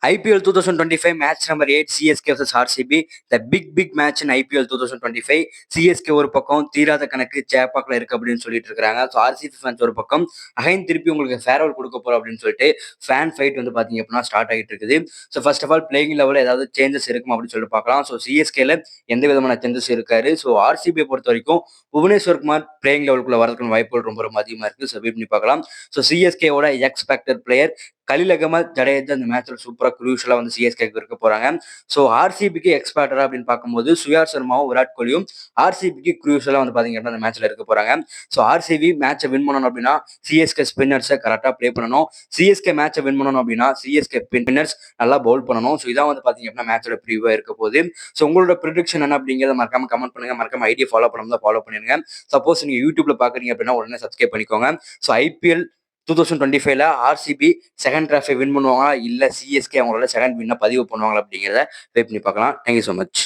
IPL 2025 match number 8 CSK vs RCB. The big match in IPL 2025. CSK ஒரு பக்கம் தீராத கணக்கு சேப்பாக்கில் இருக்கு அப்படின்னு சொல்லிட்டு இருக்காங்க. ஸோ ஆர்சிபி ஃபேன்ஸ் ஒரு பக்கம் அகைன் திருப்பி உங்களுக்கு ஃபேர்வெல் கொடுக்க போறோம் அப்படின்னு சொல்லிட்டு ஃபேன் ஃபைட் வந்து பாத்தீங்க அப்படின்னா ஸ்டார்ட் ஆகிட்டு இருக்குது. So first of all playing லெவலில் ஏதாவது சேஞ்சஸ் இருக்கும் அப்படின்னு சொல்லிட்டு பார்க்கலாம். ஸோ சிஎஸ்கேல எந்த விதமான சேஞ்சஸ் இருக்காரு. ஸோ ஆர்சிபியை பொறுத்த வரைக்கும் புவனேஸ்வர் குமார் பிளேயிங் லெவலுக்குள்ள வரதுக்கான வாய்ப்புகள் ரொம்ப அதிகமா இருக்கு. ஸோ வெயிட் பண்ணி பார்க்கலாம். ஸோ சிஎஸ்கேவோட எக்ஸ்பெக்டட் பிளேயர் கலில் அகமது ஜடேஜா இந்த மேட்ச்ல சூப்பரா குரூஷலா வந்து சிஎஸ்கேக்கு இருக்க போறாங்க. ஸோ ஆர்சிபிக்கு எக்ஸ்பெக்டரா அப்படின்னு பார்க்கும்போது சுயார் சர்மாவும் விராட் கோலியும் ஆர்சிபிக்கு குரூஷலா வந்து பாத்தீங்க அப்படின்னா அந்த மேட்ச்ல இருக்க போறாங்க. ஸோ ஆர்சிபி மேட்சை வின் பண்ணணும் அப்படின்னா சிஎஸ்கே ஸ்பின்னர்ஸை கரெக்டா பிளே பண்ணணும். சிஎஸ்கே மேட்சை வின் பண்ணணும் அப்படின்னா சிஎஸ்கே ஸ்பின்னர்ஸ் நல்லா பவுல் பண்ணணும். ஸோ இதான் வந்து பாத்தீங்க அப்படின்னா மேட்சோட ப்ரீவியூவா இருக்க போகுது. ஸோ உங்களோட ப்ரிடிக்ஷன் என்ன அப்படிங்கிறத மறக்காம கமெண்ட் பண்ணுங்க. மறக்காம ஐடியா ஃபாலோ பண்ணாம ஃபாலோ பண்ணிருங்க. சப்போஸ் நீங்க யூடியூப்ல பாக்குறீங்க அப்படின்னா உடனே சப்ஸ்கிரைப் பண்ணிக்கோங்க. ஸோ ஐபிஎல் 2025ல ஆர்சிபி செகண்ட் டிராஃபை வின் பண்ணுவாங்களா இல்ல சிஎஸ்கே அவங்களோட செகண்ட் வின்னை பதிவு பண்ணுவாங்களா அப்படிங்கிறத வெயிட் பண்ணி பார்க்கலாம். Thank you so much.